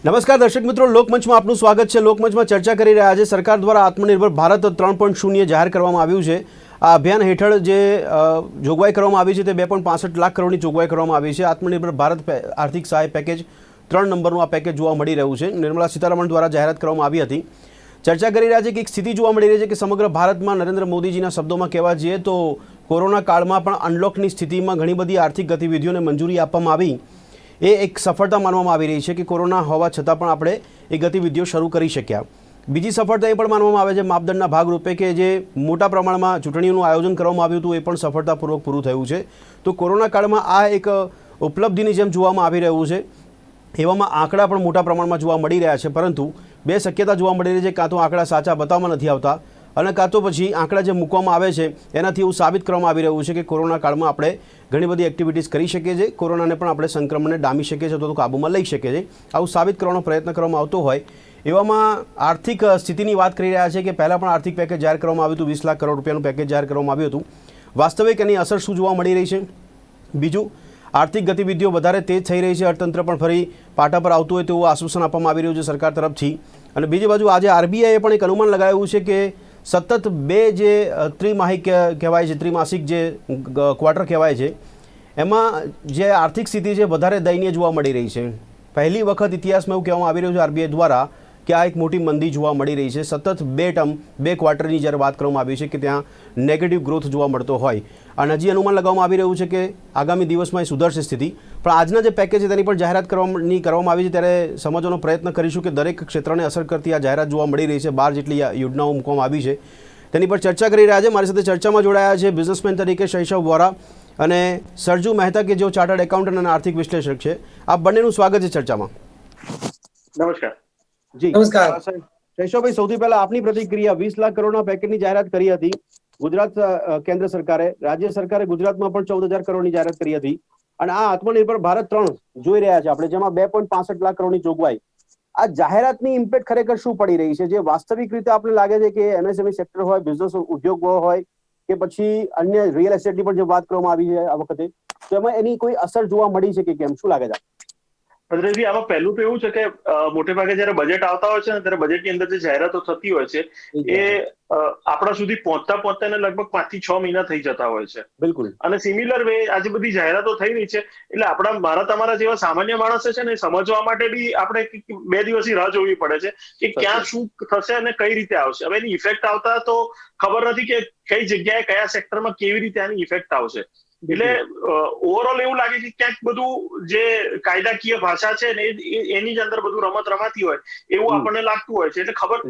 નમસ્કાર દર્શક મિત્રો, લોકમંચમાં આપનું સ્વાગત છે. લોકમંચમાં ચર્ચા કરી રહ્યા છે. સરકાર દ્વારા આત્મનિર્ભર ભારત 3.0 જાહેર કરવામાં આવ્યું છે. આ અભિયાન હેઠળ જે જોગવાઈ કરવામાં આવી છે તે 2.65 લાખ કરોડની જોગવાઈ કરવામાં આવી છે. આત્મનિર્ભર ભારત આર્થિક સહાય પેકેજ 3 નંબરનું આ પેકેજ જોવા મળી રહ્યું છે. નિર્મલા સીતારમણ દ્વારા જાહેરાત કરવામાં આવી હતી. ચર્ચા કરી રહ્યા છે કે એક સ્થિતિ જોવા મળી રહી છે કે સમગ્ર ભારતમાં નરેન્દ્ર મોદીજીના શબ્દોમાં કહેવા જઈએ તો કોરોના કાળમાં પણ અનલોકની સ્થિતિમાં ઘણી બધી આર્થિક ગતિવિધિઓને મંજૂરી આપવામાં આવી એ એક સફળતા માનવામાં આવી રહી છે કે કોરોના હોવા છતાં પણ આપણે એ ગતિવિધિઓ શરૂ કરી શક્યા. બીજી સફળતા એ પણ માનવામાં આવે છે માપદંડના ભાગરૂપે કે જે મોટા પ્રમાણમાં ચૂંટણીઓનું આયોજન કરવામાં આવ્યું હતું એ પણ સફળતાપૂર્વક પૂરું થયું છે. તો કોરોના કાળમાં આ એક ઉપલબ્ધિની જેમ જોવામાં આવી રહ્યું છે. એવામાં આંકડા પણ મોટા પ્રમાણમાં જોવા મળી રહ્યા છે, પરંતુ બે શક્યતા જોવા મળી રહી છે. કાં તો આંકડા સાચા બતાવવામાં નથી આવતા અને કાં તો પછી આંકડા જે મૂકવામાં આવે છે એનાથી એવું સાબિત કરવામાં આવી રહ્યું છે કે કોરોના કાળમાં આપણે ઘણી બધી એક્ટિવિટીઝ કરી શકીએ છીએ, કોરોનાને પણ આપણે સંક્રમણને ડામી શકીએ છીએ અથવા તો કાબૂમાં લઈ શકીએ છીએ. આવું સાબિત કરવાનો પ્રયત્ન કરવામાં આવતો હોય એવામાં આર્થિક સ્થિતિની વાત કરી રહ્યા છે કે પહેલાં પણ આર્થિક પેકેજ જાહેર કરવામાં આવ્યું હતું. 20 લાખ કરોડ રૂપિયાનું પેકેજ જાહેર કરવામાં આવ્યું હતું. વાસ્તવિક એની અસર શું જોવા મળી રહી છે? બીજું, આર્થિક ગતિવિધિઓ વધારે તેજ થઈ રહી છે, અર્થતંત્ર પણ ફરી પાટા પર આવતું હોય તેવું આશ્વાસન આપવામાં આવી રહ્યું છે સરકાર તરફથી. અને બીજી બાજુ આજે આરબીઆઈએ પણ એક અનુમાન લગાવ્યું છે કે સતત બે જે ત્રિમાસિક કહેવાય છે, ત્રિમાસિક જે ક્વાર્ટર કહેવાય છે એમાં જે આર્થિક સ્થિતિ છે વધારે દયનીય જોવા મળી રહી છે. પહેલી વખત ઇતિહાસમાં એવું કહેવામાં આવી રહ્યું છે આરબીઆઈ દ્વારા કે આ એક મોટી મંદી જોવા મળી રહી છે. સતત બે ક્વાર્ટરની જ્યારે વાત કરવામાં આવી છે કે ત્યાં નેગેટિવ ગ્રોથ જોવા મળતો હોય અને હજી અનુમાન લગાવવામાં આવી રહ્યું છે કે આગામી દિવસમાં એ સુધરશે સ્થિતિ. પણ આજના જે પેકેજ છે તેની પણ જાહેરાત કરવામાં આવી છે ત્યારે સમજવાનો પ્રયત્ન કરીશું કે દરેક ક્ષેત્રને અસર કરતી આ જાહેરાત જોવા મળી રહી છે. 12 જેટલી યોજનાઓ મૂકવામાં આવી છે તેની પર ચર્ચા કરી રહ્યા છે. મારી સાથે ચર્ચામાં જોડાયા છે બિઝનેસમેન તરીકે શૈશવ વોરા અને સરજુ મહેતા કે જેઓ ચાર્ટર્ડ એકાઉન્ટન્ટ અને આર્થિક વિશ્લેષક છે. આ બંનેનું સ્વાગત છે ચર્ચામાં. નમસ્કાર. જી નમસ્કાર. શૈશવભાઈ, સૌથી પહેલા આપની પ્રતિક્રિયા. 20 લાખ કરોડના પેકેજની જાહેરાત કરી હતી ગુજરાત કેન્દ્ર સરકારે. રાજ્ય સરકારે ગુજરાતમાં પણ 14,000 કરોડની જાહેરાત કરી હતી અને આ આત્મનિર્ભર ભારત 3 જોઈ રહ્યા છે આપણે, જેમાં 2.65 લાખ કરોડની જોગવાઈ. આ જાહેરાતની ઇમ્પેક્ટ ખરેખર શું પડી રહી છે? જે વાસ્તવિક રીતે આપણે લાગે છે કે એમએસએમઈ સેક્ટર હોય, બિઝનેસ ઉદ્યોગો હોય કે પછી અન્ય રિયલ એસ્ટેટની પણ જે વાત કરવામાં આવી છે આ વખતે, તો એમાં એની કોઈ અસર જોવા મળી છે કે કેમ? શું લાગે છે? ભદ્રેશજી, આમાં પહેલું તો એવું છે કે મોટે ભાગે જયારે બજેટ આવતા હોય છે ને ત્યારે બજેટની અંદર જે જાહેરાતો થતી હોય છે એ આપણા સુધી પહોંચતા એને લગભગ 5 થી 6 મહિના થઈ જતા હોય છે. બિલકુલ. અને સિમિલર વે આજે બધી જાહેરાતો થઈ રહી છે એટલે મારા તમારા જેવા સામાન્ય માણસો છે ને સમજવા માટે બી આપણે 2 દિવસની રાહ જોવી પડે છે કે ક્યાં શું થશે અને કઈ રીતે આવશે. હવે એની ઇફેક્ટ આવતા તો ખબર નથી કે કઈ જગ્યાએ કયા સેક્ટરમાં કેવી રીતે આની ઇફેક્ટ આવશે. એટલે ઓવરઓલ એવું લાગે કે ક્યાંક બધું જે કાયદાકીય ભાષા છે ને એની જ અંદર બધું રમત રમાતી હોય એવું આપણને લાગતું હોય છે. એટલે ખબર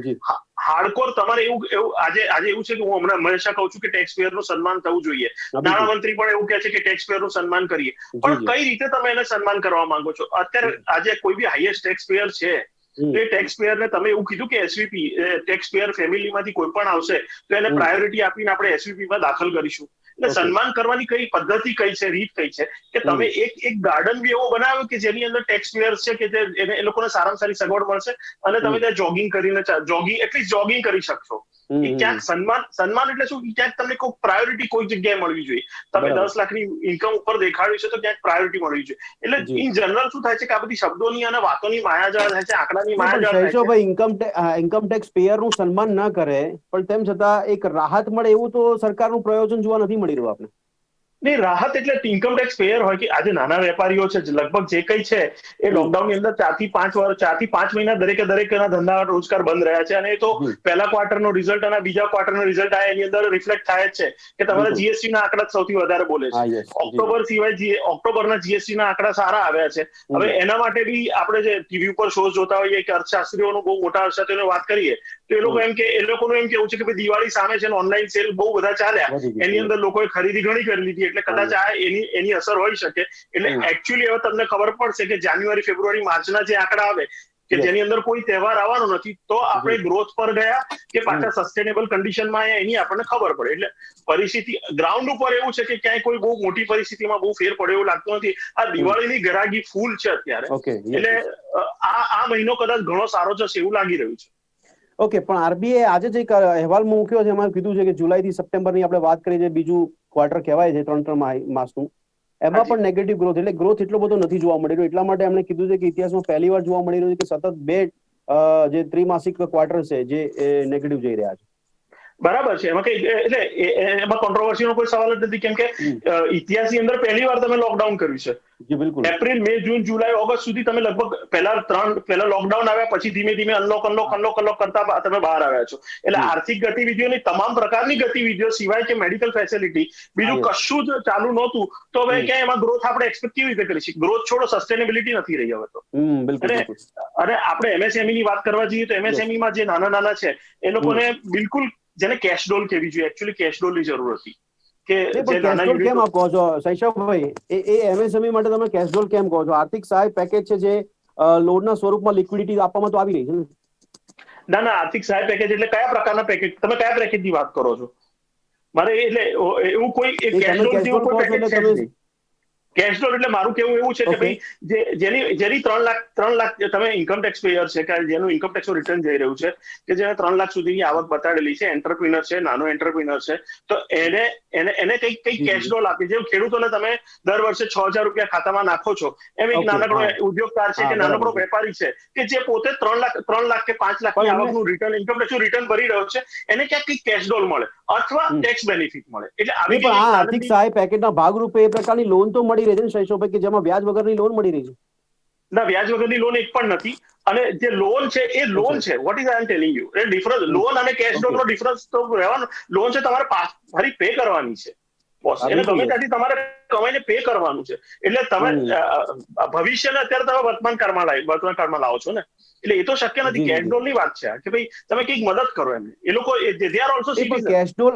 હાર્ડકોર તમારે એવું આજે એવું છે કે હું હંમેશા કહું છું કે ટેક્સ પેયર નું સન્માન થવું જોઈએ. નાણામંત્રી પણ એવું કહે છે કે ટેક્સ પેયર નું સન્માન કરીએ, પણ કઈ રીતે તમે એને સન્માન કરવા માંગો છો? અત્યારે આજે કોઈ બી હાઈએસ્ટ ટેક્સ પેયર છે તો એ ટેક્સ પેયર ને તમે એવું કીધું કે એસવીપી ટેક્સ પેયર ફેમિલીમાંથી કોઈ પણ આવશે તો એને પ્રાયોરિટી આપીને આપણે એસવીપી માં દાખલ કરીશું. એટલે સન્માન કરવાની કઈ પદ્ધતિ કઈ છે, રીત કઈ છે કે તમે એક ગાર્ડન બી એવો બનાવ્યો કે જેની અંદર ટેક્સ પેયર્સ છે કે એ લોકોને સારામાં સારી સગવડ મળશે અને તમે ત્યાં જોગિંગ કરીને એટલીસ્ટ જોગિંગ કરી શકશો. ક્યાંક સન્માન એટલે શું? ક્યાંક તમને કોઈ પ્રાયોરિટી કોઈ જગ્યાએ મળવી જોઈએ. તમે 10 લાખની ઇન્કમ ઉપર દેખાડ્યું છે તો ક્યાંક પ્રાયોરિટી મળવી જોઈએ. એટલે ઇન જનરલ શું થાય છે કે આ બધી શબ્દોની અને વાતોની માયાજાળ થાય છે, આંકડાની માયાજાળ થાય છે. ભાઈ, ઇન્કમ ટેક્સ પેયરનું સન્માન ન કરે પણ તેમ છતાં એક રાહત મળે એવું તો સરકારનું પ્રયોજન જોવા નથી મળી રહ્યું આપણે. નહીં, રાહત એટલે ઇન્કમ ટેક્સ પેયર હોય કે આજે નાના વેપારીઓ છે લગભગ જે કઈ છે એ લોકડાઉનની અંદર 4 થી 5 મહિના દરેકના ધંધા રોજગાર બંધ રહ્યા છે અને એ તો પહેલા ક્વાર્ટરનો રિઝલ્ટ અને બીજા ક્વાર્ટરનો રિઝલ્ટ એની અંદર રિફ્લેક્ટ થાય જ છે કે તમારા જીએસટી ના આંકડા સૌથી વધારે બોલે છે. ઓક્ટોબર સિવાય ઓક્ટોબરના જીએસટી ના આંકડા સારા આવ્યા છે. હવે એના માટે બી આપણે જે ટીવી ઉપર શો જોતા હોઈએ કે અર્થશાસ્ત્રીઓનું બહુ મોટા અર્થશાસ્ત્રીઓની વાત કરીએ તો એ લોકોનું એમ કેવું છે કે દિવાળી સામે છે ને ઓનલાઈન સેલ બહુ બધા ચાલ્યા, એની અંદર લોકોએ ખરીદી ઘણી કરી લીધી એટલે કદાચ આ એની અસર હોઈ શકે. એટલે એકચ્યુઅલી હવે તમને ખબર પડશે કે જાન્યુઆરી, ફેબ્રુઆરી, માર્ચના જે આંકડા આવે કે જેની અંદર કોઈ તહેવાર આવવાનો નથી તો આપણે ગ્રોથ પર ગયા કે પાછા સસ્ટેનેબલ કન્ડિશનમાં એની આપણને ખબર પડે. એટલે પરિસ્થિતિ ગ્રાઉન્ડ ઉપર એવું છે કે ક્યાંય કોઈ બહુ મોટી પરિસ્થિતિમાં બહુ ફેર પડે એવું લાગતું નથી. આ દિવાળીની ગરાગી ફૂલ છે અત્યારે, એટલે આ મહિનો કદાચ ઘણો સારો જશે એવું લાગી રહ્યું છે. ઓકે, પણ આરબીઆઈ આજે જે અહેવાલ મૂક્યો છે એમાં કીધું છે કે જુલાઈ થી સપ્ટેમ્બરની આપણે વાત કરીએ, જે બીજું ક્વાર્ટર કહેવાય છે 3 માસનું, એમાં હાજી. પણ નેગેટિવ ગ્રોથ, એટલે ગ્રોથ એટલો બધો નથી જોવા મળી રહ્યો. એટલા માટે એમણે કીધું છે કે ઇતિહાસમાં પહેલી વાર જોવા મળી રહ્યું છે કે સતત બે જે ત્રિમાસિક ક્વાર્ટર છે જે નેગેટિવ જઈ રહ્યા છે. બરાબર છે, એમાં કઈ એટલે એમાં કોન્ટ્રોવર્સીનો કોઈ સવાલ જ નથી, કેમ કે ઇતિહાસની અંદર પહેલી વાર તમે લોકડાઉન કર્યું છે. જી બિલકુલ. એપ્રિલ, મે, જૂન, જુલાઈ, ઓગસ્ટ સુધી તમે લગભગ પહેલા લોકડાઉન આવ્યા, પછી ધીમે ધીમે અનલોક કરતા તમે બહાર આવ્યા છો. એટલે આર્થિક ગતિવિધિઓની તમામ પ્રકારની ગતિવિધિઓ સિવાય કે મેડિકલ ફેસિલિટી બીજું કશું જ ચાલુ નહોતું, તો હવે ક્યાં એમાં ગ્રોથ આપણે એક્સપેક્ટ કેવી રીતે કરી શકીએ? ગ્રોથ છોડો, સસ્ટેનેબિલિટી નથી રહી હવે તો. અને આપણે એમએસએમઈ ની વાત કરવા જઈએ તો એમએસએમઈ માં જે નાના છે એ લોકોને બિલકુલ, જેને કેશ ડોલ કહેવી જોઈએ, એકચ્યુઅલી કેશ ડોલની જરૂર હતી. કે જે નાના કેશ કેમ આપ કહો છો શૈશવભાઈ? એ એમએસએમઈ માટે તમે કેશ ડોલ કેમ કહો છો? આર્થિક સહાય પેકેજ છે જે લોનના સ્વરૂપમાં લિક્વિડિટી આપવામાં તો આવી રહી છે ને? ના, આર્થિક સહાય પેકેજ એટલે કયા પ્રકારના પેકેજ? તમે કયા પેકેજની વાત કરો છો? મારે એટલે એવું કોઈ કેશ ડોલ જેવું કોઈ પેકેજ છે જ નહીં. કેશ ડોલ એટલે મારું કેવું એવું છે કે ભાઈ જેની 3 લાખ તમે ઇન્કમ ટેક્સ પેયર છે, કે જેનું ઇન્કમ ટેક્સ રિટર્ન જઈ રહ્યું છે, કે જેને 3 લાખ સુધીની આવક બતાડેલી છે, એન્ટરપ્રિનર છે, નાનો એન્ટરપ્રિનર છે, તો એને કઈ કેશ ડોલ આપી. જેમ ખેડૂતોને તમે દર વર્ષે 6,000 રૂપિયા ખાતામાં નાખો છો, એમ એક નાનકડો ઉદ્યોગકાર છે કે નાનકડો વેપારી છે કે જે પોતે 3 લાખ કે 5 લાખની આવકનું ઇન્કમ ટેક્સનું રિટર્ન ભરી રહ્યો છે, એને ક્યાંક કઈ કેશ ડોલ મળે અથવા ટેક્સ બેનિફિટ મળે. એટલે આવી આર્થિક સહાય પેકેજના ભાગરૂપે એ પ્રકારની લોન તો મળી રહી છે ને શૈશવભાઈ, કે જેમાં વ્યાજ વગરની લોન મળી રહી છે? ના, વ્યાજ વગરની લોન એક પણ નથી. અને જે લોન છે એ લોન છે. What is I M telling you, A difference loan અને કેશ ડોલનો ડિફરન્સ તો રહેવાનો. લોન છે તમારે ફરી પે કરવાની છે, એને ગમે ત્યાંથી તમારે કમાઈને પે કરવાનું છે. એટલે તમે ભવિષ્યને અત્યારે તમે વર્તમાન કાળમાં લાવો છો ને, એટલે એ તો શક્ય નથી. કેશ ડોલની વાત છે કે ભાઈ તમે કંઈક મદદ કરો એમને. એ લોકો દે આર ઓલસો સિટીઝન. કેશ ડોલ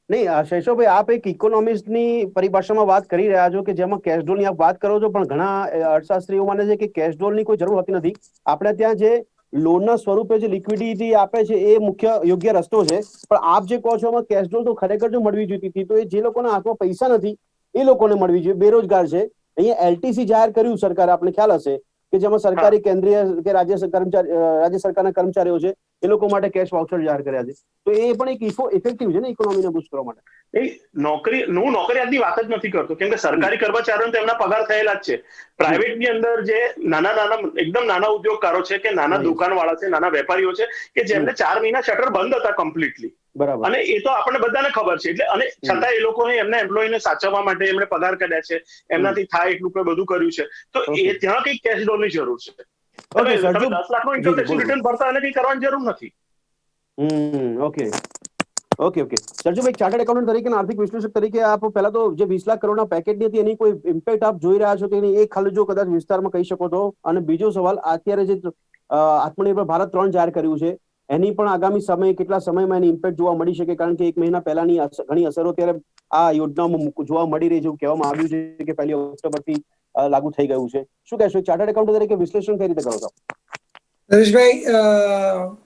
નહીં શૈશવભાઈ, આપ એક ઇકોનોમિસ્ટની પરિભાષામાં વાત કરી રહ્યા છો કે જેમાં કેશ ડોલની આપ વાત કરો છો, પણ ઘણા અર્થશાસ્ત્રીઓ માને છે કે કેશ ડોલની કોઈ જરૂર હોતી નથી. આપણે ત્યાં જે લોનના સ્વરૂપે જે લિક્વિડિટી આપે છે એ મુખ્ય યોગ્ય રસ્તો છે. પણ આપ જે કહો છો એમાં કેશ ડોલ તો ખરેખર જો મળવી જોઈતી હતી, તો એ જે લોકોના હાથમાં પૈસા નથી એ લોકોને મળવી જોઈએ, બેરોજગાર છે. અહીંયા એલટીસી જાહેર કર્યું સરકારે, આપણે ખ્યાલ હશે, કે જેમાં સરકારી કેન્દ્રીય કે રાજ્ય સરકારના કર્મચારીઓ છે એ લોકો માટે કેશ વાઉચર જાહેર કર્યા છે. તો એ પણ એક ઇફેક્ટિવ છે ને ઇકોનોમીને બૂસ્ટ કરવા માટે. હું નોકરિયાતની વાત જ નથી કરતો, કેમ કે સરકારી કર્મચારીઓને તો એમના પગાર થયેલા જ છે. પ્રાઇવેટની અંદર જે એકદમ નાના ઉદ્યોગકારો છે, કે નાના દુકાનવાળા છે, નાના વેપારીઓ છે, કે જેમને 4 મહિના શટર બંધ હતા કમ્પ્લીટલી, અને એ તો આપણને બધાને ખબર છે. એટલે અને છતાં એ લોકોને એમના એમ્પ્લોયને સાચવવા માટે એમણે પગાર કર્યા છે, એમનાથી થાય એટલું બધું કર્યું છે. તો એ ત્યાં કઈ કેશ ડોલની જરૂર છે? તમે 10 લાખનું ઇન્કમ ટેક્સ રિટર્ન ભરતા એને કઈ કરવાની જરૂર નથી. ઓકે. સરજુભાઈ, ચાર્ટર્ડ એકાઉન્ટન્ટ તરીકે આર્થિક વિશ્લેષક તરીકે આપ પહેલા તો જે 20 લાખ કરોડના પેકેજની હતી એની કોઈ ઇમ્પેક્ટ આપ જોઈ રહ્યા છો કે નહીં, એ ખાલી જો કદાચ વિસ્તારમાં કહી શકો તો. અને બીજો સવાલ, અત્યારે જે આત્મનિર્ભર ભારત 3 જાહેર કર્યું છે, એની પણ આગામી સમય કેટલા સમયમાં એની ઇમ્પેક્ટ જોવા મળી શકે? કારણ કે 1 મહિના પહેલાની ઘણી અસરો ત્યારે આ યોજનામાં જોવા મળી રહી છે, એવું કહેવામાં આવ્યું છે કે 1 ઓક્ટોબરથી લાગુ થઈ ગયું છે. શું કહેશો ચાર્ટર્ડ એકાઉન્ટન્ટ તરીકે વિશ્લેષણ કઈ રીતે કરો છો? હરેશભાઈ,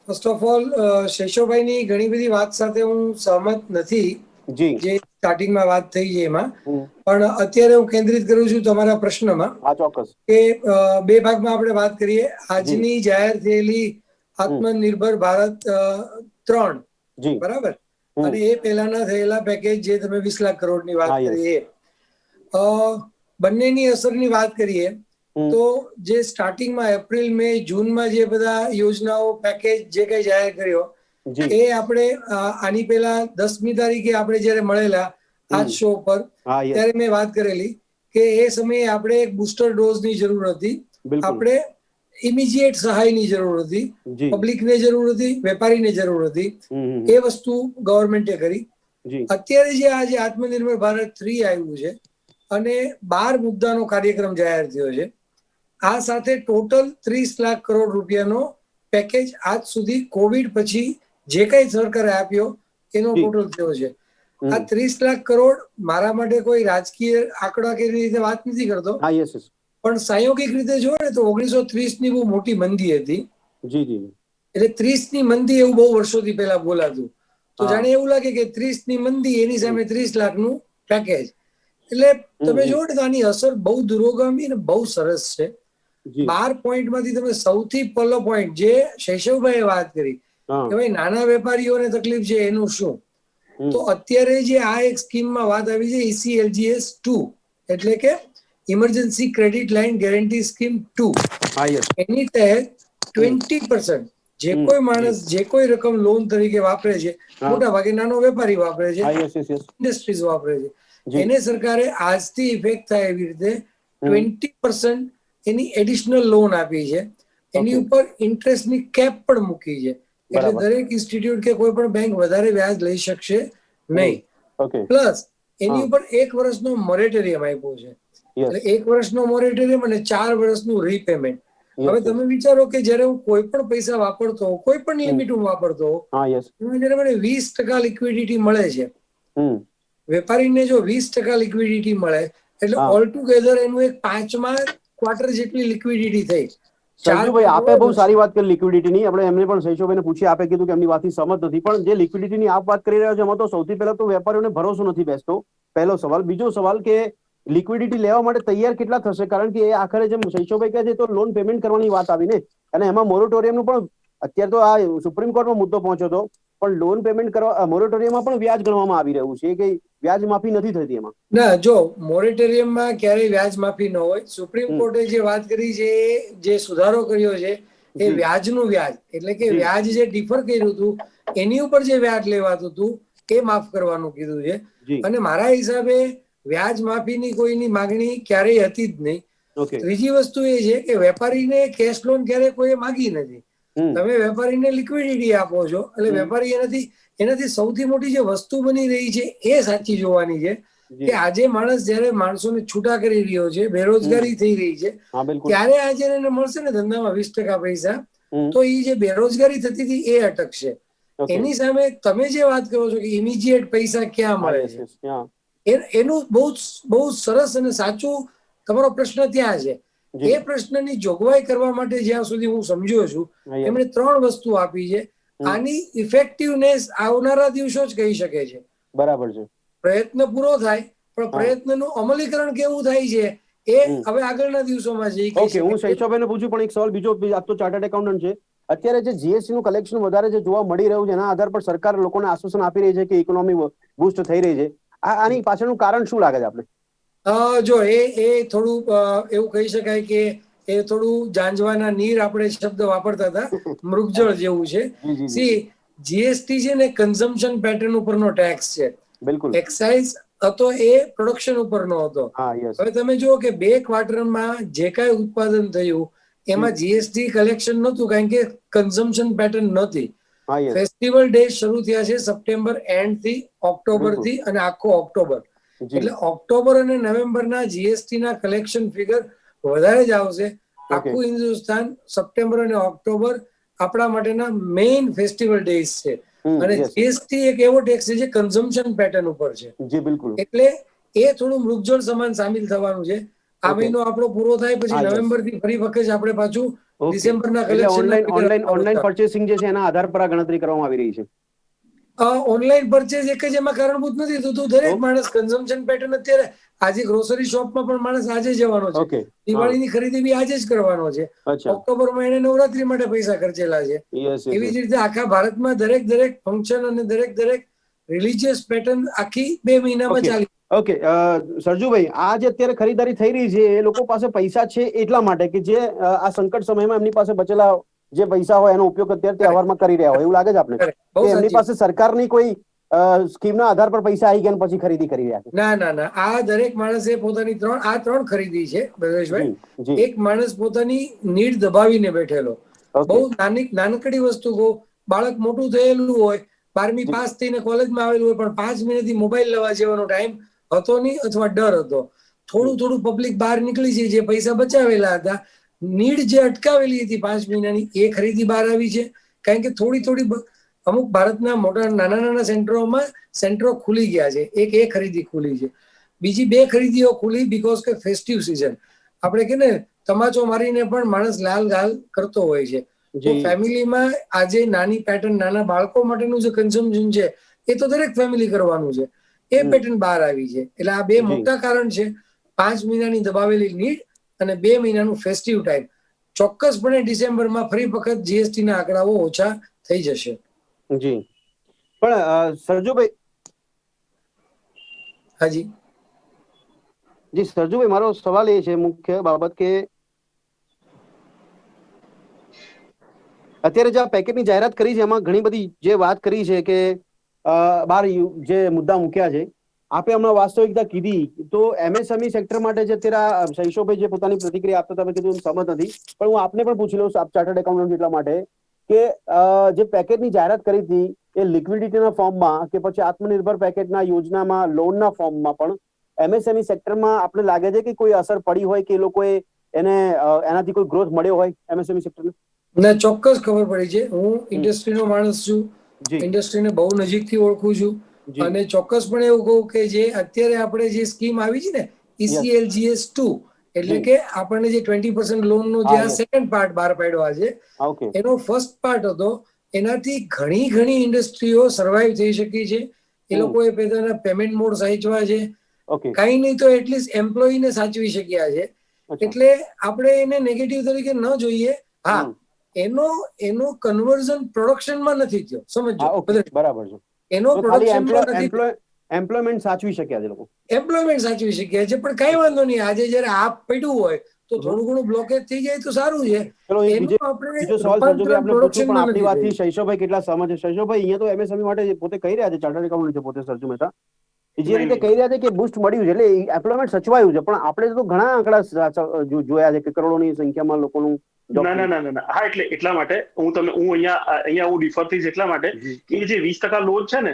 ફર્સ્ટ ઓફ ઓલ શૈશવભાઈની ઘણી બધી વાત સાથે હું સહમત નથી, જે સ્ટાર્ટિંગમાં વાત થઈ છે એમાં. પણ અત્યારે હું કેન્દ્રિત કરું છું તમારા પ્રશ્નમાં. ચોક્કસ. કે 2 ભાગમાં આપણે વાત કરીએ. આજની જાહેર થયેલી આત્મનિર્ભર ભારત 3, બરાબર, અને એ પહેલાના થયેલા પેકેજ જે તમે 20 લાખ કરોડની વાત કરી, એ બંનેની અસરની વાત કરીએ તો જે સ્ટાર્ટિંગમાં એપ્રિલ, મે, જૂનમાં જે બધા યોજનાઓ પેકેજ જે કઈ જાહેર કર્યો, એ આપણે આની પહેલા 10મી તારીખે આપણે જયારે મળેલા આ શો પર, ત્યારે મેં વાત કરેલી કે એ સમયે આપણે એક બુસ્ટર ડોઝની જરૂર હતી. આપણે ઇમિજિએટ સહાયની જરૂર હતી, પબ્લિકને જરૂર હતી, વેપારીને જરૂર હતી. એ વસ્તુ ગવર્મેન્ટે કરી. અત્યારે જે આજે આત્મનિર્ભર ભારત 3 આવ્યું છે અને 12 મુદ્દાનો કાર્યક્રમ જાહેર થયો છે. આ સાથે ટોટલ 30 લાખ કરોડ રૂપિયાનો પેકેજ આજ સુધી કોવિડ પછી જે કઈ સરકારે આપ્યો એનો ટોટલ થયો છે. આ 30 લાખ કરોડ મારા માટે કોઈ રાજકીય આંકડા કે રીતે વાત નથી કરતો, પણ સાયોગિક રીતે જોવે ને તો 1930ની બહુ મોટી મંદી હતી. એટલે 30ની મંદી એવું બહુ વર્ષોથી પહેલા બોલાતું. તો જાણે એવું લાગે કે 30ની મંદી, એની સામે 30 લાખનું પેકેજ. એટલે તમે જોવો ને તો આની અસર બહુ દૂરોગામી અને બહુ સરસ છે. 12 પોઈન્ટમાંથી તમે સૌથી પહેલો પોઈન્ટ જે શૈશવભાઈએ વાત કરી કે ભાઈ નાના વેપારીઓને તકલીફ છે એનું શું, તો અત્યારે જે આ એક સ્કીમમાં વાત આવી છે ECLGS 2, એટલે કે emergency credit line guarantee scheme 2, હા યસ. એની તહેત 20% જે કોઈ માણસ જે કોઈ રકમ લોન તરીકે વાપરે છે, મોટા ભાગે નાનો વેપારી વાપરે છે, ઇન્ડસ્ટ્રીઝ વાપરે છે, એને સરકારે આજથી ઇફેક્ટ થાય એવી રીતે 20% એની એડિશનલ લોન આપી છે. એની ઉપર ઇન્ટરેસ્ટની કેપ પણ મૂકી છે, એટલે દરેક ઇન્સ્ટિટ્યૂટ કે કોઈ પણ બેંક વધારે વ્યાજ લઈ શકશે નહીં. પ્લસ એની ઉપર 1 વર્ષનો મોરેટોરિયમ આપ્યો છે, એટલે 1 વર્ષનો મોરેટોરિયમ અને 4 વર્ષનું રીપેમેન્ટ. હવે તમે વિચારો કે જયારે હું કોઈ પણ પૈસા વાપરતો હોઉં, કોઈ પણ લિમિટ હું વાપરતો હોઉં, જયારે મને 20% લિક્વિડિટી મળે છે, વેપારીને જો 20% લિક્વિડિટી મળે એટલે ઓલ ટુગેધર એનું એક 5મા ક્વાર્ટર જેટલી લિક્વિડિટી થઈ. સરજુભાઈ, આપે બહુ સારી વાત કરી લિક્વિડિટીની. આપણે એમને પણ શૈશવભાઈને પૂછી, આપે કીધું કે એમની વાતથી સહમત નથી, પણ જે લિક્વિડિટીની આપ વાત કરી રહ્યા છો એમાં તો સૌથી પહેલા તો વેપારીઓને ભરોસો નથી બેસતો, પહેલો સવાલ. બીજો સવાલ કે લિક્વિડિટી લેવા માટે તૈયાર કેટલા થશે? કારણ કે એ આખરે જેમ શૈશવભાઈ કહે છે તો લોન પેમેન્ટ કરવાની વાત આવી ને, અને એમાં મોરેટોરિયમનું પણ અત્યારે તો આ સુપ્રીમ કોર્ટમાં મુદ્દો પહોંચ્યો હતો, પણ લોન પેમેન્ટ કરવા મોરેટોરિયમમાં પણ વ્યાજ ગણવામાં આવી રહ્યું છે કે વ્યાજ માફી નથી થતી એમાં. ના, જો મોરેટોરિયમમાં ક્યારેય વ્યાજ માફી ન હોય. સુપ્રીમ કોર્ટે જે વાત કરી છે, જે સુધારો કર્યો છે, એ વ્યાજનું વ્યાજ, એટલે કે વ્યાજ જે ડિફર કર્યું હતું એની ઉપર જે વ્યાજ લેવાતું હતું એ માફ કરવાનું કીધું છે. અને મારા હિસાબે વ્યાજ માફીની કોઈની માંગણી ક્યારેય હતી જ નહીં. ત્રીજી વસ્તુ એ છે કે વેપારીને કેશ લોન ક્યારેય કોઈએ માંગી નથી. તમે વેપારીને લિક્વિડિટી આપો છો, એટલે વેપારી એનાથી સૌથી મોટી જે વસ્તુ બની રહી છે એ સાચી જોવાની છે કે આજે માણસ જયારે માણસોને છૂટા કરી રહ્યો છે, બેરોજગારી થઈ રહી છે, ત્યારે આજે એને મળશે ને ધંધામાં 20% પૈસા, તો એ જે બેરોજગારી થતી હતી એ અટકશે. એની સામે તમે જે વાત કરો છો કે ઇમિજિએટ પૈસા ક્યાં મળે છે, એનું બહુ સરસ અને સાચું તમારો પ્રશ્ન ત્યાં છે. એ પ્રશ્નની જોગવાઈ કરવા માટે જ્યાં સુધી હું સમજ્યો છું, એમણે 3 વસ્તુ આપી છે. આની ઇફેક્ટિવનેસ આવનારા દિવસો જ કહી શકે છે. બરાબર છે. પ્રયત્ન પૂરો થાય, પણ પ્રયત્નનું અમલીકરણ કેવું થાય છે એ હવે આગળના દિવસોમાં જે કહી શકે. હું શૈશવભાઈને પૂછું, પણ એક સવાલ બીજો, આપ તો ચાર્ટર્ડ એકાઉન્ટન્ટ છે. અત્યારે જે જીએસટી નું કલેક્શન વધારે જે જોવા મળી રહ્યું છે, એના આધાર પર સરકાર લોકોને આશ્વાસન આપી રહી છે કે ઇકોનોમી બુસ્ટ થઈ રહી છે. આની પાછળનું કારણ શું લાગે છે આપણે? જો એ થોડું એવું કહી શકાય કે એ થોડું જાંજવાના નીર આપણે શબ્દ વાપરતા હતા, મૃગજળ જેવું છે. સી જીએસટી છે ને કન્ઝમ્પશન પેટર્ન ઉપરનો ટેક્સ છે. બિલકુલ. એક્સાઇઝ હતો એ પ્રોડક્શન ઉપરનો હતો. હવે તમે જુઓ કે 2 ક્વાર્ટરમાં જે કાંઈ ઉત્પાદન થયું એમાં જીએસટી કલેક્શન નહોતું, કારણ કે કન્ઝમ્પશન પેટર્ન નહોતી. ફેસ્ટિવલ ડે શરૂ થયા છે સપ્ટેમ્બર એન્ડ થી, ઓક્ટોબર થી, અને આખો ઓક્ટોબર. એટલે ઓક્ટોબર અને નવેમ્બરના જીએસટી ના કલેક્શન ફિગર વધારે જ આવશે. આખું હિન્દુસ્તાન સપ્ટેમ્બર અને ઓક્ટોબર આપણા માટેના મેઇન ફેસ્ટિવલ ડેઝ છે. અને જીએસટી એક એવો ટેક્સ છે જે કન્ઝમ્પશન પેટર્ન ઉપર છે. એટલે એ થોડું મૃગજળ સમાન સામેલ થવાનું છે. આ મહિનો આપણો પૂરો થાય પછી નવેમ્બર થી ફરી વખત આપણે પાછું ડિસેમ્બરના કલેક્શન ઓનલાઈન પરચેસિંગ જે છે એના આધાર પર આ ગણતરી કરવામાં આવી રહી છે. ઓનલાઈન પરચેસ એક જ એમાં કારણભૂત નથી થતું. દરેક માણસ કન્ઝમ્પશન પેટર્ન અત્યારે આજે ગ્રોસરી શોપમાં પણ માણસ આજે જવાનો છે. દિવાળીની ખરીદી બી આજે જ કરવાનો છે. ઓક્ટોબરમાં એને નવરાત્રી માટે પૈસા ખર્ચેલા છે. એવી જ રીતે આખા ભારતમાં દરેક ફંક્શન અને દરેક રિલીજીયસ પેટર્ન આખી 2 મહિનામાં ચાલી. ઓકે, સરજુભાઈ, આ જે અત્યારે ખરીદારી થઈ રહી છે એ લોકો પાસે પૈસા છે એટલા માટે કે જે આ સંકટ સમયમાં એમની પાસે બચેલા જે પૈસા હોય એનો ઉપયોગ અત્યારે તહેવારમાં કરી રહ્યા હોય એવું લાગે છે આપણે, કે એમની પાસે સરકારની કોઈ સ્કીમના આધાર પર પૈસા આવી ગયા પછી ખરીદી કરી રહ્યા છે? ના, આ દરેક માણસે પોતાની 3 ખરીદી છે ભવેશભાઈ. એક માણસ પોતાની નીડ દબાવીને બેઠેલો, બહુ નાનકડી વસ્તુ કહું, બાળક મોટું થયેલું હોય, 12મી પાસ થઈને કોલેજમાં આવેલું હોય, પણ 5 મિનિટથી મોબાઈલ લેવા જેવાનો ટાઈમ હતો નહીં અથવા ડર હતો. થોડું પબ્લિક બહાર નીકળી છે, જે પૈસા બચાવેલા હતા, નીડ જે અટકાવેલી હતી 5 મહિનાની, એ ખરીદી બહાર આવી છે. કારણ કે થોડી અમુક ભારતના મોટા નાના સેન્ટરો ખુલી ગયા છે. એક એ ખરીદી ખુલી છે. બીજી 2 ખરીદીઓ ખુલી બીકોઝ કે ફેસ્ટિવ સિઝન. આપણે કે ને તમાચો મારીને પણ માણસ લાલ ગાલ કરતો હોય છે. તો ફેમિલીમાં આજે નાની પેટર્ન, નાના બાળકો માટેનું જે કન્ઝમ્પશન છે એ તો દરેક ફેમિલી કરવાનું છે. એ પેટર્ન બહાર આવી છે. એટલે આ 2 મોટા કારણ છે. 5 મહિનાની દબાવેલી નીડ અને 2 મહિનાનું ફેસ્ટિવ ટાઈમ. ચોક્કસપણે ડિસેમ્બરમાં ફરી વખત જીએસટી ના આંકડાઓ ઓછા થઈ જશે. જી, પણ સરજુભાઈ, હાજી, જી સરજુભાઈ, મારો સવાલ એ છે મુખ્ય બાબત કે અત્યારે જે આ પેકેજની જાહેરાત કરી છે એમાં ઘણી બધી જે વાત કરી છે કે બાર જે મુદ્દા મૂક્યા છે, આપે હમણાં વાસ્તવિકતા કીધી, તો એમએસએમઈ સેક્ટર માટે જે અત્યારે શૈશવભાઈ જે પોતાની પ્રતિક્રિયા આપતા તમે કીધું સહમત નથી, પણ હું આપને પણ પૂછી લઉં ચાર્ટર્ડ એકાઉન્ટન્ટ એટલા માટે કે જે પેકેજની જાહેરાત કરી હતી એ લિક્વિડિટીના ફોર્મમાં કે પછી આત્મનિર્ભર પેકેજના યોજનામાં લોનના ફોર્મમાં પણ એમએસએમઈ સેક્ટરમાં આપણે લાગે છે કે કોઈ અસર પડી હોય કે એ લોકોએ એને એનાથી કોઈ ગ્રોથ મળ્યો હોય એમએસએમઈ સેક્ટરને? ના, ચોક્કસ ખબર પડી છે. હું ઇન્ડસ્ટ્રીનો માણસ છું, જી ઇન્ડસ્ટ્રીને બહુ નજીકથી ઓળખું છું, જી અને ચોક્કસપણે એવું કહું કે જે અત્યારે આપણે જે સ્કીમ આવી છે ને યસ ECLGS2, એટલે જી કે આપણને જે 20% લોનનો જે હા આ યસ સેકન્ડ પાર્ટ બહાર પાડ્યો આજે, ઓકે એનો ફર્સ્ટ પાર્ટ હતો. એનાથી ઘણી ઇન્ડસ્ટ્રીઓ સર્વાઈવ થઈ શકી છે. એ લોકોએ પોતાના પેમેન્ટ મોડ સાચવા છે, ઓકે કઈ નહીં તો એટલીસ્ટ એમ્પ્લોયીને સાચવી શક્યા છે. અચ્છા એટલે આપણે એને નેગેટિવ તરીકે ન જોઈએ. હા, એનો એનો કન્વર્ઝન પ્રોડક્શનમાં નથી થયો, સમજો. હા ઓકે બરાબર છે. એનો તો ખાલી પ્રોડક્શનમાં નથી, એમ્પ્લોયમેન્ટ સાચવી શક્યા છે લોકો. એમ્પ્લોયમેન્ટ સાચવી શક્યા છે, પણ કઈ વાંધો નહીં. આજે જયારે આ પડ્યું હોય તો થોડું ઘણું બ્લોકેજ થઈ જાય તો સારું છે. ચલો એક એનું આપણે બીજો સવાલ સરજુભાઈ રૂપાંતરણ આપણે પૂછું, પણ પ્રોડક્શનમાં આપણી નથી વાતથી થયું. શૈશવભાઈ કેટલા સહમત છે? શૈશવભાઈ, અહીંયા તો એમએસએમઈ માટે પોતે કહી રહ્યા છે, ચાર્ટર્ડ એકાઉન્ટન્ટ છે પોતે સરજુ મહેતા, જે રીતે કહી રહ્યા છે કે બુસ્ટ મળ્યું છે એટલે એમ્પ્લોયમેન્ટ સચવાયું છે, પણ આપણે તો ઘણા આંકડા જોયા છે કે કરોડોની સંખ્યામાં લોકોનું ના ના ના ના હા, એટલે એટલા માટે હું અહીંયા હું ડિફર થઈશ એટલા માટે કે જે 20% લોન છે ને,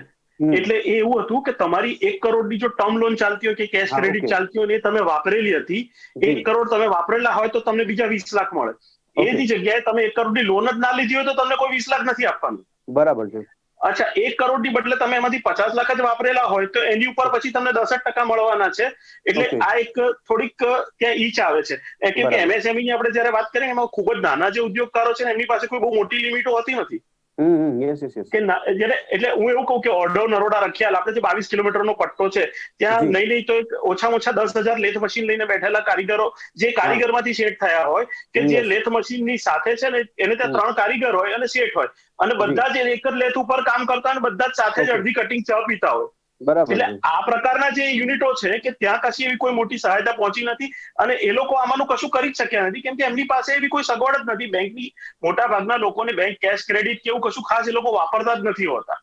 એટલે એ એવું હતું કે તમારી 1 કરોડની જો ટર્મ લોન ચાલતી હોય કે કેશ ક્રેડિટ ચાલતી હોય ને એ તમે વાપરેલી હતી, 1 કરોડ તમે વાપરેલા હોય તો તમને બીજા 20 લાખ મળે. એની જગ્યાએ તમે 1 કરોડની લોન જ ના લીધી હોય તો તમને કોઈ 20 લાખ નથી આપવાનું. બરાબર છે. અચ્છા, 1 કરોડની બદલે તમે એમાંથી 50 લાખ જ વાપરેલા હોય તો એની ઉપર પછી તમને 10% મળવાના છે. એટલે આ એક થોડીક ત્યાં ઈચ આવે છે. કેમ કે એમએસએમઈ ની આપણે જયારે વાત કરીએ એમાં ખૂબ જ નાના જે ઉદ્યોગકારો છે ને એમની પાસે કોઈ બહુ મોટી લિમિટો હોતી નથી. કે એટલે હું એવું કહું કે ઓરડો નરોડા રખિયાલ આપણે જે 22 કિલોમીટરનો પટ્ટો છે ત્યાં નહીં તો ઓછામાં ઓછા 10,000 લેથ મશીન લઈને બેઠેલા કારીગરો, જે કારીગરમાંથી શેઠ થયા હોય, કે જે લેથ મશીનની સાથે છે ને એને ત્યાં 3 કારીગર હોય અને શેઠ હોય, અને બધા જ એક જ લેથ ઉપર કામ કરતા હોય, બધા જ સાથે જ અડધી કટિંગ ચા પીતા હોય. એટલે આ પ્રકારના જે યુનિટો છે કે ત્યાં કશી એવી કોઈ મોટી સહાયતા પહોંચી નથી, અને એ લોકો આમાંનું કશું કરી જ શક્યા નથી કેમ કે એમની પાસે એવી કોઈ સગવડ જ નથી. બેંકની મોટા ભાગના લોકોને બેંક કેશ ક્રેડિટ કેવું કશું ખાસ એ લોકો વાપરતા જ નથી હોતા.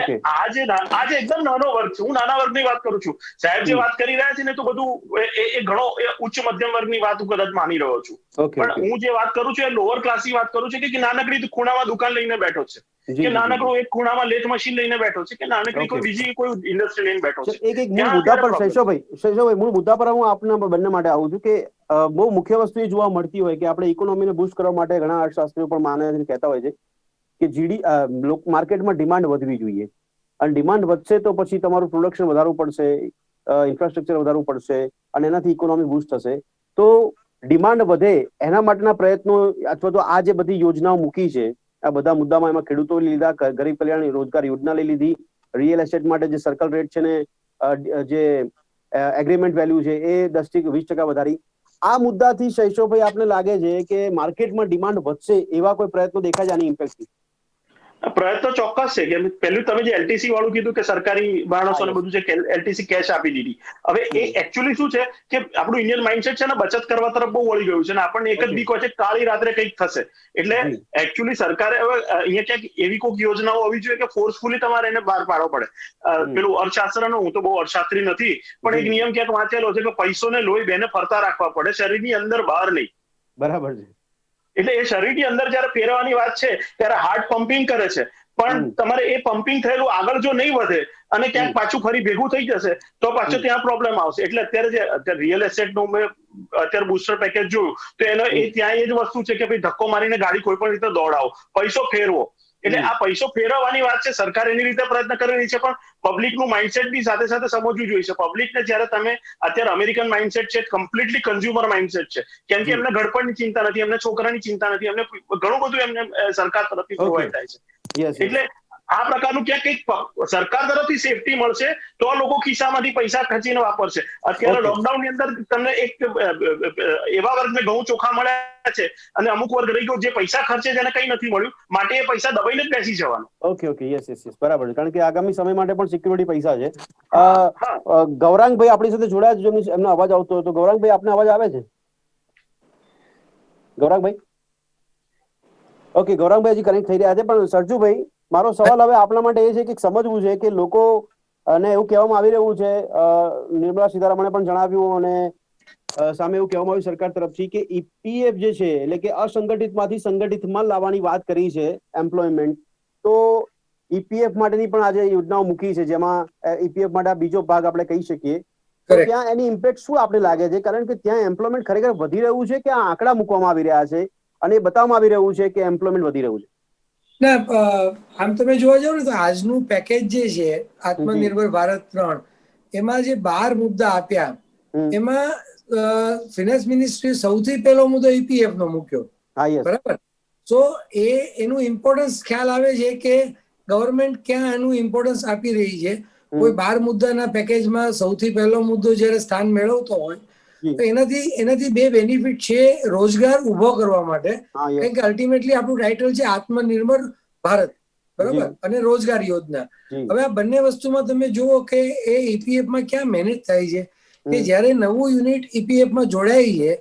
એટલે આજે એકદમ નાનો વર્ગ છે. હું નાના વર્ગની વાત કરું છું. સાહેબ જે વાત કરી રહ્યા છે ને તો બધું એ ઘણો ઉચ્ચ મધ્યમ વર્ગની વાત હું કદાચ માની રહ્યો છું, પણ હું જે વાત કરું છું એ લોઅર ક્લાસની વાત કરું છું કે નાનકડી ખૂણામાં દુકાન લઈને બેઠો છે, કે નાનકડું એક ખૂણામાં લેથ મશીન લઈને બેઠો છે, કે નાનકડી કોઈ બીજી કોઈ ઇન્ડસ્ટ્રી લઈને બેઠો છે. એક મૂળ મુદ્દા પર શૈશવભાઈ મૂળ મુદ્દા પર હું આપના બંને માટે આવું છું કે બહુ મુખ્ય વસ્તુ એ જોવા મળતી હોય કે આપણે ઇકોનોમીને બૂસ્ટ કરવા માટે ઘણા અર્થશાસ્ત્રીઓ પણ માને કહેતા હોય છે કે માર્કેટમાં ડિમાન્ડ વધવી જોઈએ, અને ડિમાન્ડ વધશે તો પછી તમારું પ્રોડક્શન વધારવું પડશે, ઇન્ફ્રાસ્ટ્રક્ચર વધારવું પડશે, અને એનાથી ઇકોનોમી બૂસ્ટ થશે. તો ડિમાન્ડ વધે એના માટેના પ્રયત્નો અથવા તો આ જે બધી યોજનાઓ મૂકી છે, આ બધા મુદ્દામાં એમાં ખેડૂતો લીધા, ગરીબ કલ્યાણ રોજગાર યોજના લઈ લીધી, રિયલ એસ્ટેટ માટે જે સર્કલ રેટ છે ને જે એગ્રીમેન્ટ વેલ્યુ છે એ 10 થી 20% વધારી. આ મુદ્દાથી શૈશવભાઈ આપને લાગે છે કે માર્કેટમાં ડિમાન્ડ વધશે એવા કોઈ પ્રયત્નો દેખાય છે આની ઇમ્પેક્ટ? પ્રયત્ન ચોક્કસ છે કે પેલું તમે જે એલટીસી વાળું કીધું કે સરકારી માણસોને બધું છે એલટીસી કેશ આપી દીધી. હવે એ એકચ્યુઅલી શું છે કે આપણું ઇન્ડિયન માઇન્ડસેટ છે ને બચત કરવા તરફ બહુ વળી ગયું છે, અને આપણને એક જ બીક હોય છે કાળી રાત્રે કંઈક થશે. એટલે એકચ્યુઅલી સરકારે હવે અહીંયા ક્યાંક એવી કોઈક યોજનાઓ હોવી જોઈએ કે ફોર્સફુલી તમારે એને બહાર પાડવો પડે. પેલું અર્થશાસ્ત્રનો હું તો બહુ અર્થશાસ્ત્રી નથી, પણ એક નિયમ ક્યાંક વાંચેલો છે કે પૈસોને લોહી બેને ફરતા રાખવા પડે, શરીરની અંદર બહાર નહીં. બરાબર છે. એટલે એ શરીરની અંદર જયારે ફેરવાની વાત છે ત્યારે હાર્ટ પમ્પિંગ કરે છે, પણ તમારે એ પમ્પિંગ થયેલું આગળ જો નહીં વધે અને ક્યાંક પાછું ફરી ભેગું થઈ જશે તો પાછું ત્યાં પ્રોબ્લેમ આવશે. એટલે અત્યારે રિયલ એસ્ટેટનું મેં અત્યારે બુસ્ટર પેકેજ જોયું તો એનો ત્યાં એ જ વસ્તુ છે કે ભાઈ ધક્કો મારીને ગાડી કોઈ પણ રીતે દોડાવો, પૈસો ફેરવો. એટલે આ પૈસો ફેરવવાની વાત છે, સરકાર એની રીતે પ્રયત્ન કરી રહી છે, પણ પબ્લિકનું માઇન્ડસેટ બી સાથે સાથે સમજવું જોઈએ. પબ્લિકને જયારે તમે અત્યારે અમેરિકન માઇન્ડસેટ છે, કમ્પ્લીટલી કન્ઝ્યુમર માઇન્ડસેટ છે, કેમ કે એમને ઘડપણની ચિંતા નથી, એમને છોકરાની ચિંતા નથી, એમને ઘણું બધું એમને સરકાર તરફથી પ્રોવાઈડ થાય છે. એટલે આ પ્રકારનું ક્યાંક કંઈક સરકાર તરફથી સેફટી મળશે તો લોકો ખિસ્સામાંથી પૈસા ખર્ચીને વાપરશે. અત્યારે લોકડાઉન ની અંદર તમને એક એવા વર્ગને ઘઉં ચોખા મળ્યા છે અને અમુક વર્ગ રહી ગયો જે પૈસા ખર્ચે જેને કંઈ નથી મળ્યું, માટે એ પૈસા દબાઈને જ બેસી જવાનો. ઓકે, યસ, બરાબર છે. કારણ કે આગામી સમય માટે પણ સિક્યુરિટી પૈસા છે. ગૌરાંગભાઈ આપણી સાથે જોડાયા છે, એમનો અવાજ આવતો હતો. ગૌરાંગભાઈ, આપને અવાજ આવે છે? ગૌરાંગભાઈ, ઓકે, ગૌરાંગભાઈ હજી કનેક્ટ થઈ રહ્યા છે. પણ સરજુભાઈ, મારો સવાલ હવે આપણા માટે એ છે કે સમજવું છે કે લોકો અને એવું કહેવામાં આવી રહ્યું છે, નિર્મલા સીતારામણે પણ જણાવ્યું અને સામે એવું કહેવામાં આવ્યું સરકાર તરફથી કે ઈપીએફ જે છે એટલે કે અસંગઠિતમાંથી સંગઠિતમાં લાવવાની વાત કરી છે એમ્પ્લોયમેન્ટ. તો ઈપીએફ માટેની પણ આજે યોજનાઓ મૂકી છે, જેમાં ઈપીએફ માટે બીજો ભાગ આપણે કહી શકીએ. તો ત્યાં એની ઇમ્પેક્ટ શું આપણે લાગે છે? કારણ કે ત્યાં એમ્પ્લોયમેન્ટ ખરેખર વધી રહ્યું છે કે આ આંકડા મૂકવામાં આવી રહ્યા છે અને એ બતાવવામાં આવી રહ્યું છે કે એમ્પ્લોયમેન્ટ વધી રહ્યું છે? ના, આમ તમે જોવા જાવ ને તો આજનું પેકેજ જે છે આત્મનિર્ભર ભારત 3, એમાં જે 12 મુદ્દા આપ્યા, એમાં ફિનાન્સ મિનિસ્ટ્રી સૌથી પહેલો મુદ્દો ઈપીએફ નો મૂક્યો. બરાબર. તો એનું ઇમ્પોર્ટન્સ ખ્યાલ આવે છે કે ગવર્મેન્ટ ક્યાં એનું ઇમ્પોર્ટન્સ આપી રહી છે. કોઈ 12 મુદ્દાના પેકેજમાં સૌથી પહેલો મુદ્દો જ્યારે સ્થાન મેળવતો હોય તો એનાથી બે બેનિફિટ છે રોજગાર ઉભો કરવા માટે. કારણ કે અલ્ટિમેટલી આપણું ટાઇટલ છે આત્મનિર્ભર ભારત, બરોબર, અને રોજગાર યોજના. હવે આ બંને વસ્તુમાં તમે જુઓ કે એ ઈપીએફમાં ક્યાં મહેનત થાય છે કે જ્યારે નવું યુનિટ ઈપીએફમાં જોડાય છે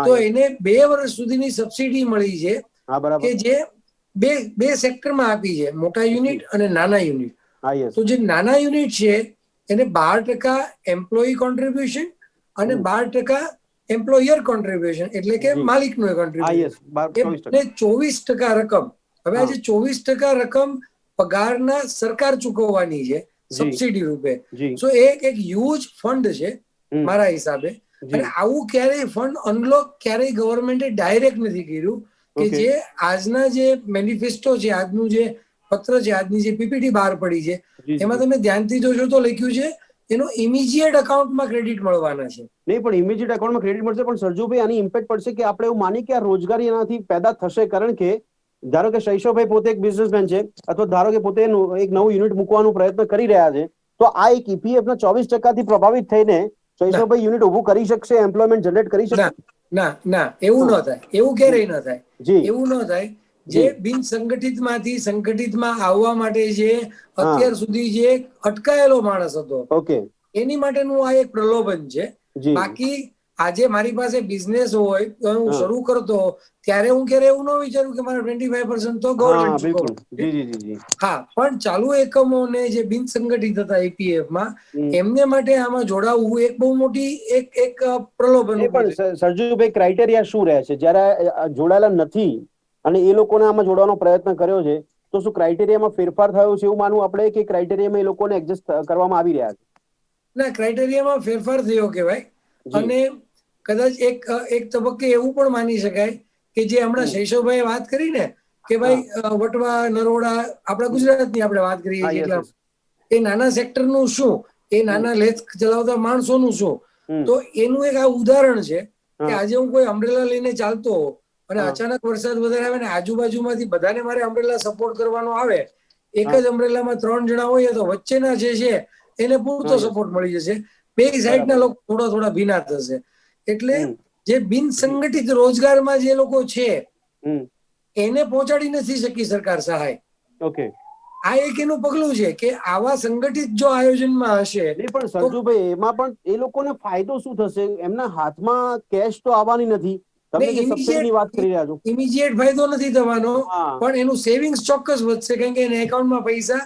તો એને 2 વર્ષ સુધીની સબસિડી મળી છે કે જે બે સેક્ટરમાં આપી છે, મોટા યુનિટ અને નાના યુનિટ. તો જે નાના યુનિટ છે એને 12% એમ્પ્લોયી કોન્ટ્રીબ્યુશન અને 12% એમ્પ્લોયર કોન્ટ્રીબ્યુશન એટલે કે માલિકનું કોન્ટ્રીબ્યુશન, એ 24% રકમ. હવે આ જે 24% રકમ પગારના સરકાર ચૂકવવાની છે સબસિડી રૂપે. સો એક હ્યુજ ફંડ છે મારા હિસાબે. અને આવું ક્યારેય ફંડ અનલોક ક્યારેય ગવર્મેન્ટે ડાયરેક્ટ નથી કર્યું કે જે આજના જે મેનિફેસ્ટો છે, આજનું જે પત્ર છે, આજની જે પીપીટી બહાર પડી છે, એમાં તમે ધ્યાનથી જોશો તો લખ્યું છે એનો ઇમિજિએટ અકાઉન્ટમાં ક્રેડિટ મળવાના છે. નહીં, પણ ઇમિજિએટ અકાઉન્ટમાં ક્રેડિટ મળશે, પણ સરજુભાઈ આની ઇમ્પેક્ટ પડશે કે આપણે એવું માની કે આ રોજગારી એનાથી પેદા થશે? કારણ કે ધારો કે શૈશવભાઈ પોતે એક બિઝનેસમેન છે અથવા ધારો કે પોતે એક નવું યુનિટ મૂકવાનો પ્રયત્ન કરી રહ્યા છે, તો આ એક ઈપીએફ ના 24% પ્રભાવિત થઈને શૈશવભાઈ યુનિટ ઉભું કરી શકશે, એમ્પ્લોયમેન્ટ જનરેટ કરી શકશે? ના, એવું ન થાય. એવું ક્યારેય ન થાય. એવું ન થાય. જે બિન સંગઠિતમાંથી સંગઠિતમાં આવવા માટે જે અત્યાર સુધી જે અટકાયેલો માણસ હતો, એની માટેનું આ એક પ્રલોભન છે. બાકી આજે મારી પાસે બિઝનેસ હોય તો હું શરૂ કરતો ત્યારે હું ક્યારે એવું ન વિચારું કે મારે 25% તો ગવર્મેન્ટ ચૂકવવાનું. હા, પણ ચાલુ એકમોને જે બિન સંગઠિત હતા ઈપીએફમાં, એમને માટે આમાં જોડાવવું એક બહુ મોટી એક પ્રલોભન. પણ સરજુભાઈ, ક્રાઇટેરિયા શું રહે છે જયારે જોડાયેલા નથી અને એ લોકોને આમાં જોડવાનો પ્રયત્ન કર્યો છે? તો શું ક્રાઇટેરિયામાં ફેરફાર થયો છે એવું માનવું આપણે કે ક્રાઇટેરિયામાં એ લોકોને એડજસ્ટ કરવામાં આવી રહ્યા છે? ના, ક્રાઇટેરિયામાં ફેરફાર થયો કહેવાય. અને કદાચ એક તબક્કે એવું પણ માની શકાય કે જે હમણાં શૈશવભાઈએ વાત કરી ને કે ભાઈ વટવા, નરોડા, આપણા ગુજરાતની આપણે વાત કરીએ છીએ, એ નાના સેક્ટરનું શું, એ નાના લેથ ચલાવતા માણસોનું શું? તો એનું એક આ ઉદાહરણ છે કે આજે હું કોઈ અમ્બ્રેલા લઈને ચાલતો હોઉં અને અચાનક વરસાદ વધારે આવે ને આજુબાજુમાંથી બધાને મારે અમ્બ્રેલા સપોર્ટ કરવાનો આવે, એક જ અમ્બ્રેલામાં 3 જણા હોય તો વચ્ચેના જે છે એને પૂરતો સપોર્ટ મળી જશે. બે સાઈડના લોકો થોડા ભીના થશે. એટલે જે બિન સંગઠિત રોજગારમાં જે લોકો છે એને પહોંચાડી નથી શકી સરકાર સહાય. આ એક એનું પગલું છે કે આવા સંગઠિત જો આયોજનમાં હશે. પણ સરજુભાઈ, એમાં પણ એ લોકોને ફાયદો શું થશે? એમના હાથમાં કેશ તો આવવાની નથી. તમે જે સબસિડીની વાત કરી રહ્યા છો, ઇમિજિએટ ફાયદો નથી થવાનો, પણ એનું સેવિંગ્સ ચોક્કસ વધશે. કારણ કે એના એકાઉન્ટમાં પૈસા,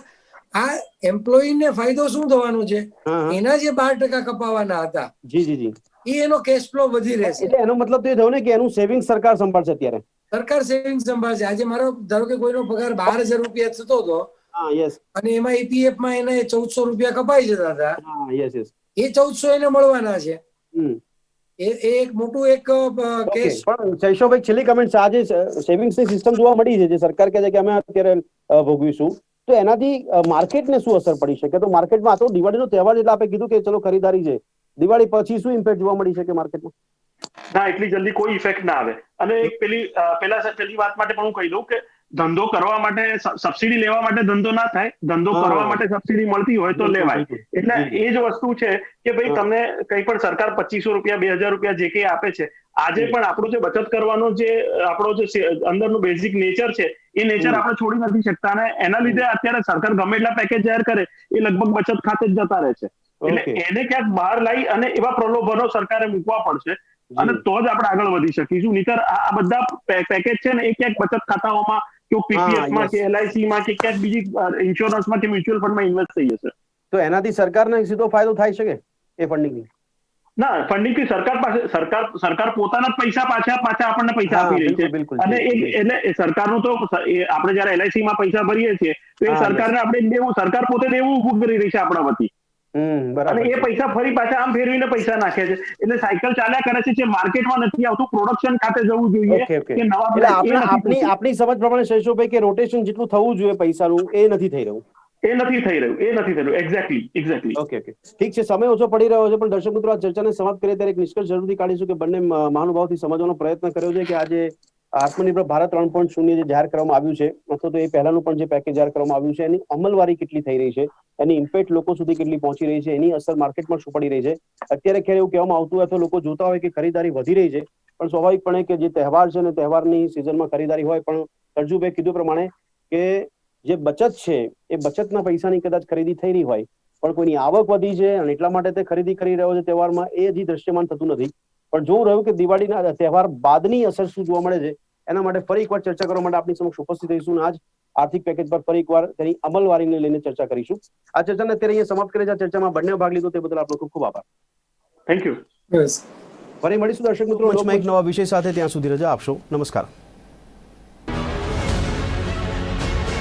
આ એમ્પ્લોયીને ફાયદો શું થવાનો છે? એના જે 12% કપાવાના હતા એ એનો કેશ ફ્લો વધી રહેશે. એટલે એનો મતલબ તો એ થયો ને કે એનું સેવિંગ સરકાર સંભાળશે. અત્યારે સરકાર સેવિંગ સંભાળશે. આજે મારો ધારો કે કોઈનો પગાર 12,000 રૂપિયા થતો હતો અને એમાં ઈપીએફમાં એને 1,400 રૂપિયા કપાઈ જતા હતા, એ 1,400 એને મળવાના છે. એ એક મોટું એક કેસ. પણ શૈશવભાઈ, છેલ્લી કમેન્ટ છે. આજે સેવિંગ્સની સિસ્ટમ જોવા મળી છે જે સરકાર કહે છે કે અમે અત્યારે ભોગવીશું, તો એનાથી માર્કેટને શું અસર પડી શકે? તો માર્કેટમાં આ તો દિવાળીનો તહેવાર એટલે આપણે કીધું કે ચલો ખરીદારી છે, દિવાળી પછી શું ઇમ્પેક્ટ જોવા મળી શકે માર્કેટમાં? ના, એટલી જલ્દી કોઈ ઇફેક્ટ ના આવે. અને પેલી વાત માટે પણ હું કહી દઉં કે ધંધો કરવા માટે સબસિડી લેવા માટે ધંધો ના થાય, ધંધો કરવા માટે સબસિડી મળતી હોય તો લેવાય. એટલે એ જ વસ્તુ છે કે ભાઈ તમને કઈ પણ સરકાર 2500 રૂપિયા 2000 રૂપિયા જે કઈ આપે છે, આજે પણ આપણું જે બચત કરવાનો જે આપણો જે અંદરનું બેઝિક નેચર છે એ નેચર આપણે છોડી નથી શકતા, અને એના લીધે અત્યારે સરકાર ગમે એટલા પેકેજ જાહેર કરે એ લગભગ બચત ખાતે જ જતા રહે છે. એટલે એને ક્યાંક બહાર લાવી અને એવા પ્રલોભનો સરકારે મૂકવા પડશે, અને તો જ આપણે આગળ વધી શકીશું. નહીંતર આ બધા પેકેજ છે ને એ ક્યાંક બચત ખાતાઓમાં કે પીપીએફ માં કે LIC માં કે ક્યાંક બીજી ઇન્સ્યોરન્સમાં કે મ્યુચ્યુઅલ ફંડમાં ઇન્વેસ્ટ થઈ જશે. તો એનાથી સરકારને સીધો ફાયદો થાય શકે એ ફંડિંગ? ના, ફંડિંગ થી સરકાર પોતાના જ પૈસા પાછા આપણને પૈસા આપી રહી છે, અને એટલે સરકારનું તો આપણે જયારે LIC માં પૈસા ભરીએ છીએ તો એ સરકારને આપણે દેવું, સરકાર પોતે દેવું ઉભું કરી રહી છે આપણા વતી, અને એ પૈસા ફરી પાછા આમ ફેરવીને પૈસા નાખે છે. એટલે સાયકલ ચાલ્યા કરે છે, જે માર્કેટમાં નથી આવતું પ્રોડક્શન ખાતે જવું જોઈએ કે નવા. એટલે આપણી સમજ પ્રમાણે શૈશવભાઈ કે રોટેશન જેટલું થવું જોઈએ પૈસાનું એ નથી થઈ રહ્યું. એક્ઝેક્ટલી. ઓકે, ઠીક છે, સમય ઓછો પડી રહ્યો છે, પણ દર્શક મિત્રો આ ચર્ચાને સમાપ્ત કરીએ ત્યારે એક નિષ્કર્ષ જરૂરથી કાઢીશું કે બંને મહાનુભાવથી સમજવાનો પ્રયત્ન કર્યો છે કે આજે આત્મનિર્ભર ભારત 3.0 જે જાહેર કરવામાં આવ્યું છે, અથવા તો એ પહેલાનું પણ જે પેકેજ જાહેર કરવામાં આવ્યું છે, એની અમલવારી કેટલી થઈ રહી છે, એની ઇમ્પેક્ટ લોકો સુધી કેટલી પહોંચી રહી છે, એની અસર માર્કેટમાં શું પડી રહી છે. અત્યારે ખેર એવું કહેવામાં આવતું હોય તો લોકો જોતા હોય કે ખરીદારી વધી રહી છે, પણ સ્વાભાવિકપણે કે જે તહેવાર છે ને તહેવારની સિઝનમાં ખરીદારી હોય, પણ તરજુભાઈ કીધું પ્રમાણે કે જે બચત છે એ બચતના પૈસાની કદાચ ખરીદી થઈ રહી હોય, પણ કોઈની આવક વધી છે અને એટલા માટે તે ખરીદી કરી રહ્યો છે તહેવારમાં, એ હજી દ્રશ્યમાન થતું નથી. પણ જોવું રહ્યું કે દિવાળીના તહેવાર બાદની અસર શું જોવા મળે છે, એના માટે ફરી એકવાર ચર્ચા કરવા માટે આપની સમક્ષ ઉપસ્થિત રહીશું. આજ આર્થિક પેકેજ પર ફરી એકવાર તેની અમલવારીને લઈને ચર્ચા કરીશું. આ ચર્ચાને અત્યારે અહીંયા સમાપ્ત કરી, આ ચર્ચામાં બંને ભાગ લીધો તે બદલ આપનો ખૂબ ખૂબ આભાર. Thank you. ફરી મળીશું દર્શક મિત્રો એક નવા વિષય સાથે, ત્યાં સુધી રજા આપશો. નમસ્કાર.